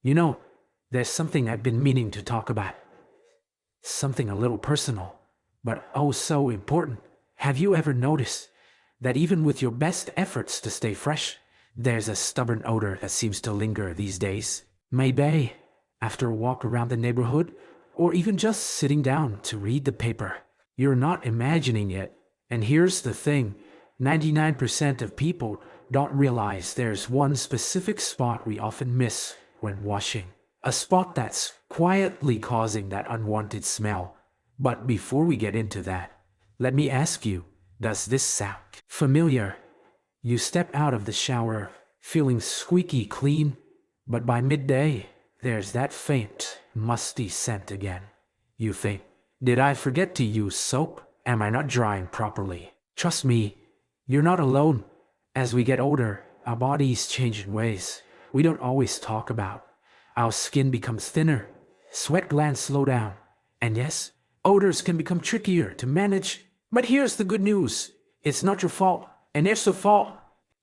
You know, there's something I've been meaning to talk about. Something a little personal, but oh so important. Have you ever noticed that even with your best efforts to stay fresh, there's a stubborn odor that seems to linger these days? Maybe after a walk around the neighborhood, or even just sitting down to read the paper. You're not imagining it. And here's the thing, 99% of people don't realize there's one specific spot we often miss when washing. A spot that's quietly causing that unwanted smell. But before we get into that, let me ask you, does this sound familiar? You step out of the shower feeling squeaky clean, but by midday, there's that faint, musty scent again. You think, did I forget to use soap? Am I not drying properly? Trust me, you're not alone. As we get older, our bodies change in ways we don't always talk about. Our skin becomes thinner, sweat glands slow down, and yes, odors can become trickier to manage. But here's the good news. It's not your fault, and if so fault,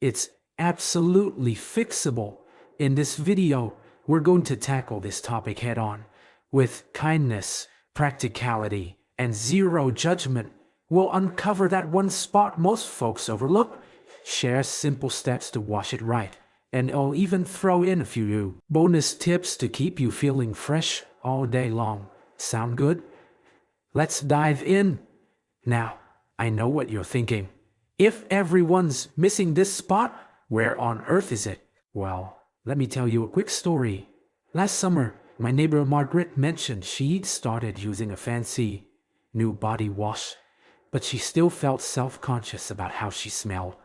it's absolutely fixable. In this video, we're going to tackle this topic head on. With kindness, practicality, and zero judgment, we'll uncover that one spot most folks overlook, share simple steps to wash it right, and I'll even throw in a few bonus tips to keep you feeling fresh all day long. Sound good? Let's dive in. Now, I know what you're thinking. If everyone's missing this spot, where on earth is it? Well, let me tell you a quick story. Last summer, my neighbor Margaret mentioned she'd started using a fancy new body wash, but she still felt self-conscious about how she smelled.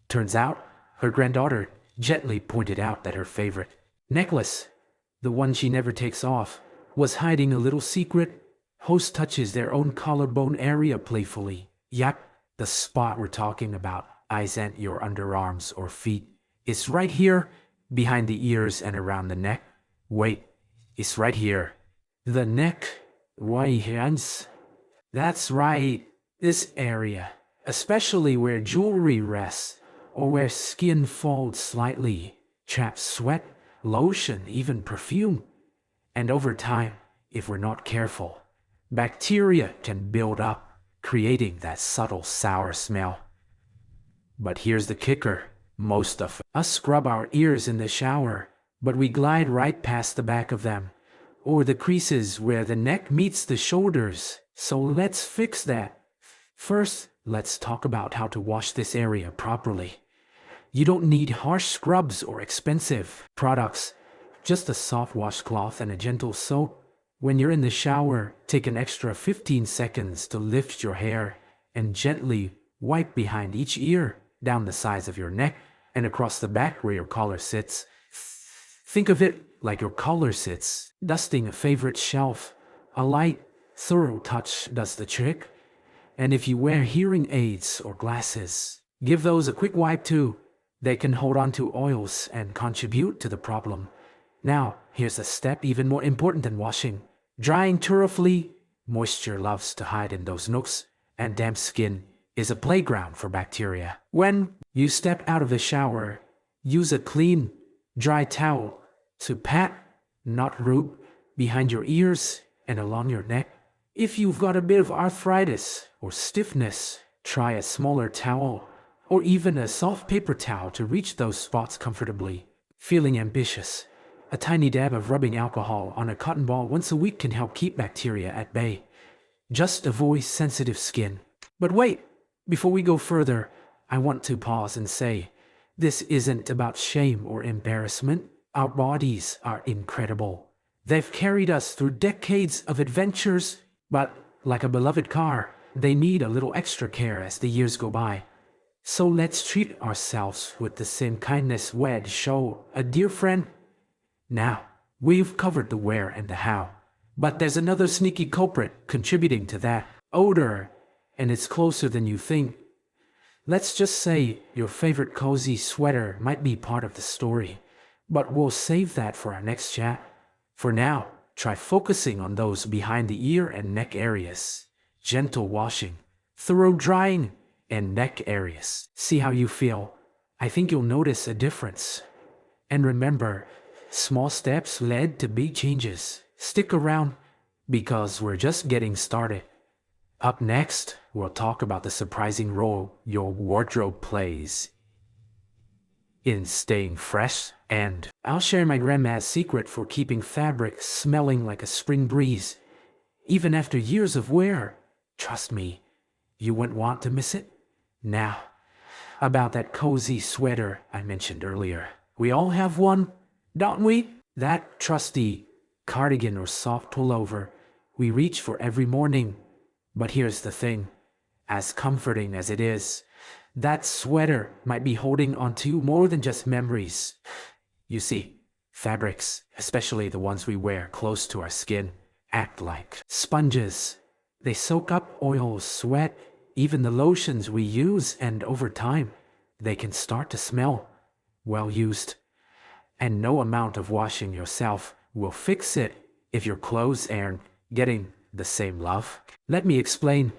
Turns out, her granddaughter gently pointed out that her favorite necklace, the one she never takes off, was hiding a little secret. Host touches their own collarbone area playfully. Yep, the spot we're talking about isn't your underarms or feet. It's right here, behind the ears and around the neck. Wait, it's right here. The neck. Why hands? That's right, this area, especially where jewelry rests, or where skin folds slightly, traps sweat, lotion, even perfume. And over time, if we're not careful, bacteria can build up, creating that subtle sour smell. But here's the kicker. Most of us scrub our ears in the shower, but we glide right past the back of them, or the creases where the neck meets the shoulders. So let's fix that. First, let's talk about how to wash this area properly. You don't need harsh scrubs or expensive products, just a soft washcloth and a gentle soap. When you're in the shower, take an extra 15 seconds to lift your hair and gently wipe behind each ear, down the sides of your neck, and across the back where your collar sits. Think of it like your collar sits, dusting a favorite shelf. A light, thorough touch does the trick. And if you wear hearing aids or glasses, give those a quick wipe too. They can hold on to oils and contribute to the problem. Now, here's a step even more important than washing. Drying thoroughly. Moisture loves to hide in those nooks, and damp skin is a playground for bacteria. When you step out of the shower, use a clean, dry towel to pat, not rub, behind your ears and along your neck. If you've got a bit of arthritis or stiffness, try a smaller towel or even a soft paper towel to reach those spots comfortably. Feeling ambitious? A tiny dab of rubbing alcohol on a cotton ball once a week can help keep bacteria at bay. Just avoid sensitive skin. But wait, before we go further, I want to pause and say, this isn't about shame or embarrassment. Our bodies are incredible. They've carried us through decades of adventures, but like a beloved car, they need a little extra care as the years go by. So let's treat ourselves with the same kindness we'd show a dear friend. Now, we've covered the where and the how, but there's another sneaky culprit contributing to that: odor, and it's closer than you think. Let's just say your favorite cozy sweater might be part of the story, but we'll save that for our next chat. For now, try focusing on those behind the ear and neck areas. Gentle washing, thorough drying, and neck areas. See how you feel. I think you'll notice a difference. And remember, Small steps led to big changes. Stick around because we're just getting started. Up next, we'll talk about the surprising role your wardrobe plays in staying fresh, and I'll share my grandma's secret for keeping fabric smelling like a spring breeze, even after years of wear. Trust me, you wouldn't want to miss it. Now, about that cozy sweater I mentioned earlier. We all have one, don't we? That trusty cardigan or soft pullover we reach for every morning. But here's the thing, as comforting as it is, that sweater might be holding onto more than just memories. You see, fabrics, especially the ones we wear close to our skin, act like sponges. They soak up oil, sweat, even the lotions we use, and over time, they can start to smell well used. And no amount of washing yourself will fix it if your clothes aren't getting the same love. Let me explain.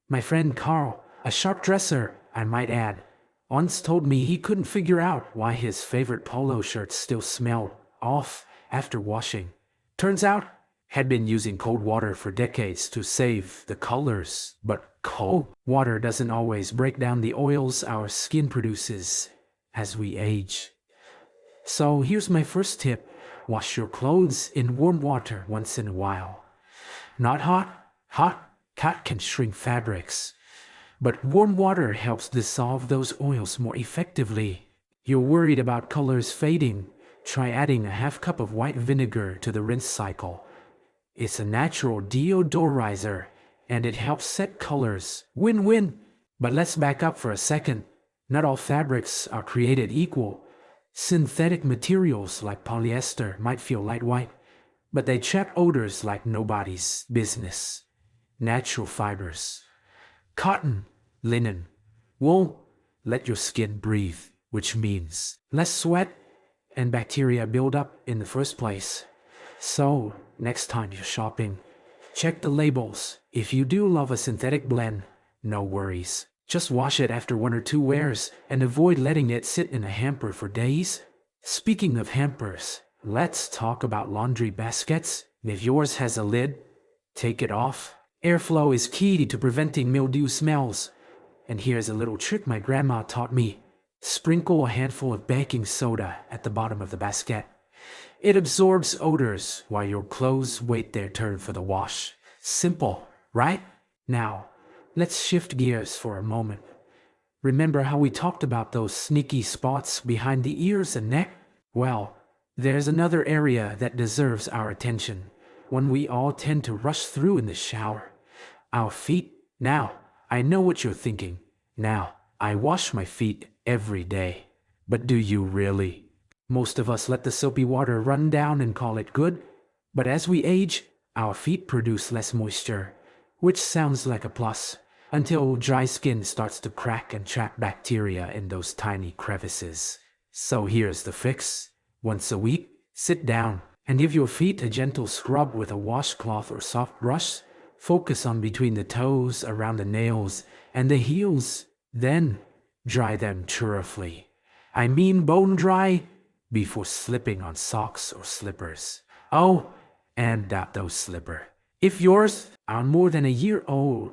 My friend Carl, a sharp dresser, I might add, once told me he couldn't figure out why his favorite polo shirts still smelled off after washing. Turns out, had been using cold water for decades to save the colors. But cold water doesn't always break down the oils our skin produces as we age. So here's my first tip. Wash your clothes in warm water once in a while. Not hot. Hot can shrink fabrics. But warm water helps dissolve those oils more effectively. You're worried about colors fading? Try adding a half cup of white vinegar to the rinse cycle. It's a natural deodorizer, and it helps set colors. Win-win. But let's back up for a second. Not all fabrics are created equal. Synthetic materials like polyester might feel lightweight, but they trap odors like nobody's business. Natural fibers, cotton, linen, wool, let your skin breathe, which means less sweat and bacteria build up in the first place. So, next time you're shopping, check the labels. If you do love a synthetic blend, no worries. Just wash it after 1 or 2 wears and avoid letting it sit in a hamper for days. Speaking of hampers, let's talk about laundry baskets. If yours has a lid, take it off. Airflow is key to preventing mildew smells. And here's a little trick my grandma taught me. Sprinkle a handful of baking soda at the bottom of the basket. It absorbs odors while your clothes wait their turn for the wash. Simple, right? Now, let's shift gears for a moment. Remember how we talked about those sneaky spots behind the ears and neck? Well, there's another area that deserves our attention, one we all tend to rush through in the shower. Our feet. Now, I know what you're thinking. Now, I wash my feet every day. But do you really? Most of us let the soapy water run down and call it good. But as we age, our feet produce less moisture, which sounds like a plus, until dry skin starts to crack and trap bacteria in those tiny crevices. So here's the fix. Once a week, sit down and give your feet a gentle scrub with a washcloth or soft brush. Focus on between the toes, around the nails, and the heels. Then, dry them thoroughly. I mean bone dry, before slipping on socks or slippers. Oh, and those slippers. If yours are more than a year old,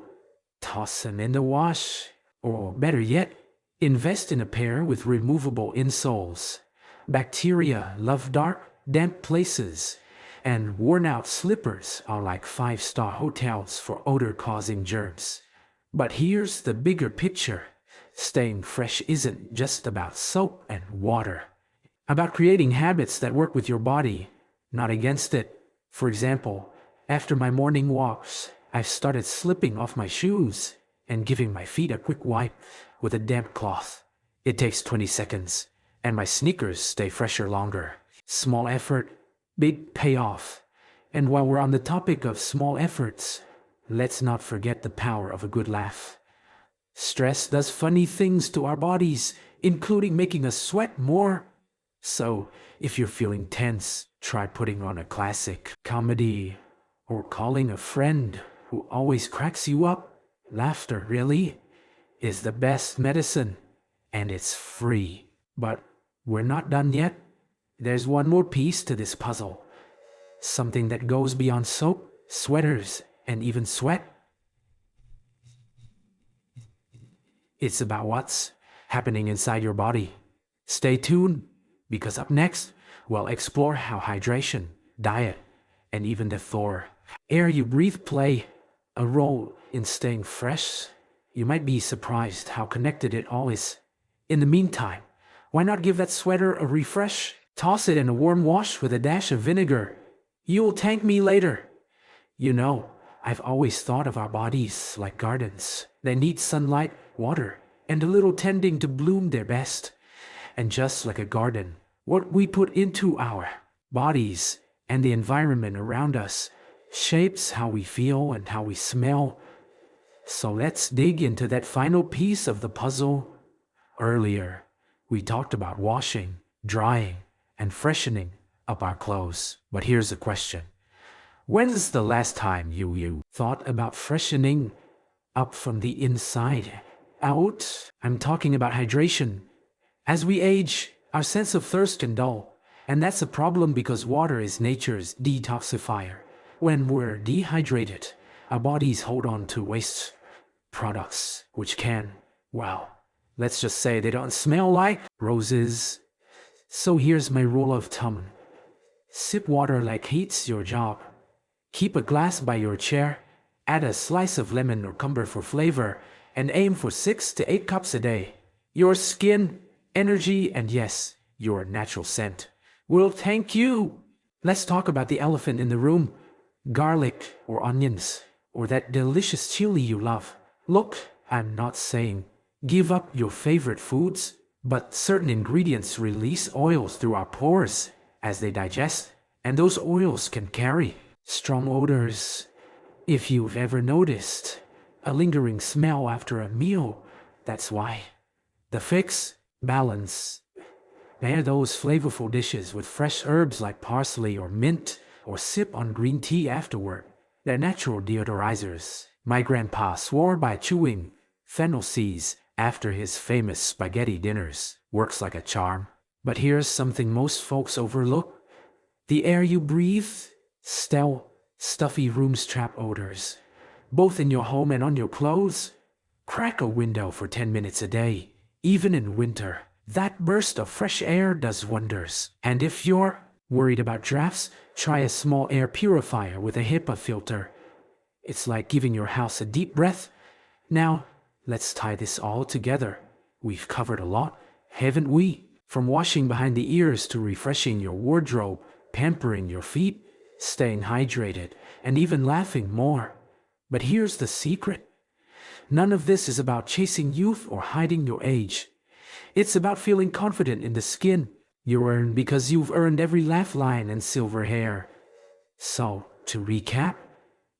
toss them in the wash. Or better yet, invest in a pair with removable insoles. Bacteria love dark, damp places, and worn-out slippers are like 5-star hotels for odor-causing germs. But here's the bigger picture. Staying fresh isn't just about soap and water. About creating habits that work with your body, not against it. For example, after my morning walks, I've started slipping off my shoes and giving my feet a quick wipe with a damp cloth. It takes 20 seconds, and my sneakers stay fresher longer. Small effort, big payoff. And while we're on the topic of small efforts, let's not forget the power of a good laugh. Stress does funny things to our bodies, including making us sweat more. So, if you're feeling tense, try putting on a classic comedy or calling a friend who always cracks you up. Laughter, really, is the best medicine, and it's free. But we're not done yet. there's one more piece to this puzzle. Something that goes beyond soap, sweaters, and even sweat. It's about what's happening inside your body. Stay tuned, because up next, we'll explore how hydration, diet, and even the Thor air you breathe play a role in staying fresh. You might be surprised how connected it all is. In the meantime, why not give that sweater a refresh? Toss it in a warm wash with a dash of vinegar. You'll thank me later. You know, I've always thought of our bodies like gardens. They need sunlight, water, and a little tending to bloom their best. And just like a garden, what we put into our bodies and the environment around us shapes how we feel and how we smell. So let's dig into that final piece of the puzzle. Earlier, we talked about washing, drying, and freshening up our clothes. But here's a question. When's the last time you thought about freshening up from the inside out? I'm talking about hydration. As we age, our sense of thirst can dull, and that's a problem because water is nature's detoxifier. When we're dehydrated, our bodies hold on to waste products, which can, well, let's just say they don't smell like roses. So here's my rule of thumb. Sip water like it's your job. Keep a glass by your chair, add a slice of lemon or cucumber for flavor, and aim for 6 to 8 cups a day. Your skin, energy, and yes, your natural scent will thank you. Let's talk about the elephant in the room. Garlic or onions, or that delicious chili you love. Look, I'm not saying give up your favorite foods, but certain ingredients release oils through our pores as they digest, and those oils can carry strong odors. If you've ever noticed a lingering smell after a meal, that's why. The fix, balance. Pair those flavorful dishes with fresh herbs like parsley or mint, or sip on green tea afterward. They're natural deodorizers. My grandpa swore by chewing fennel seeds after his famous spaghetti dinners. Works like a charm. But here's something most folks overlook. The air you breathe. Stale, stuffy rooms trap odors, both in your home and on your clothes. Crack a window for 10 minutes a day, even in winter. That burst of fresh air does wonders. And if you're worried about drafts, try a small air purifier with a HEPA filter. It's like giving your house a deep breath. Now, let's tie this all together. We've covered a lot, haven't we? From washing behind the ears to refreshing your wardrobe, pampering your feet, staying hydrated, and even laughing more. But here's the secret. None of this is about chasing youth or hiding your age. It's about feeling confident in the skin you earn because you've earned every laugh line and silver hair. So, to recap,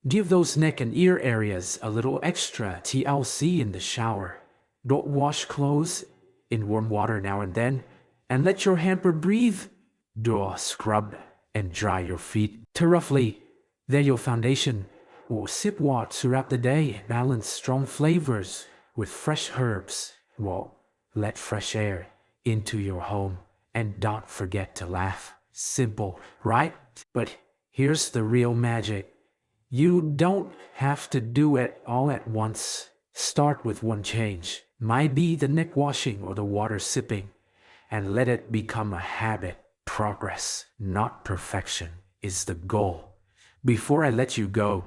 give those neck and ear areas a little extra TLC in the shower. Don't wash clothes in warm water now and then, and let your hamper breathe. Do a scrub and dry your feet thoroughly. They're your foundation. Or sip water throughout the day. Balance strong flavors with fresh herbs. Well, let fresh air into your home. And don't forget to laugh. Simple, right? But here's the real magic. You don't have to do it all at once. Start with one change. Might be the neck washing or the water sipping. And let it become a habit. Progress, not perfection, is the goal. Before I let you go,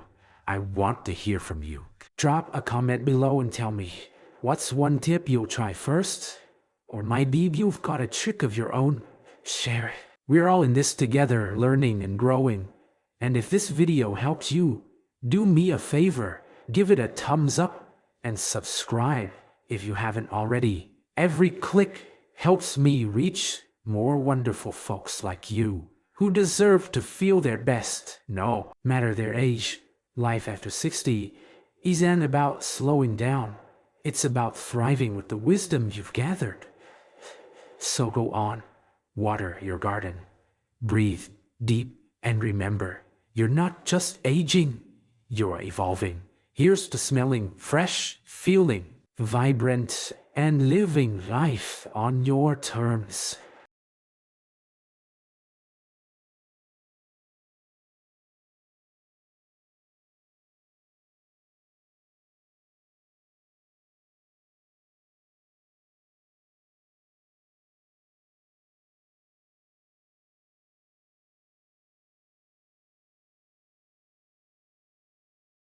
I want to hear from you. Drop a comment below and tell me, what's one tip you'll try first? Or maybe you've got a trick of your own. Share it. We're all in this together, learning and growing. And if this video helps you, do me a favor, give it a thumbs up and subscribe if you haven't already. Every click helps me reach more wonderful folks like you who deserve to feel their best. No matter their age, life after 60 isn't about slowing down. It's about thriving with the wisdom you've gathered. So go on, water your garden, breathe deep, and remember, you're not just aging, you're evolving. Here's to smelling fresh, feeling vibrant, and living life on your terms.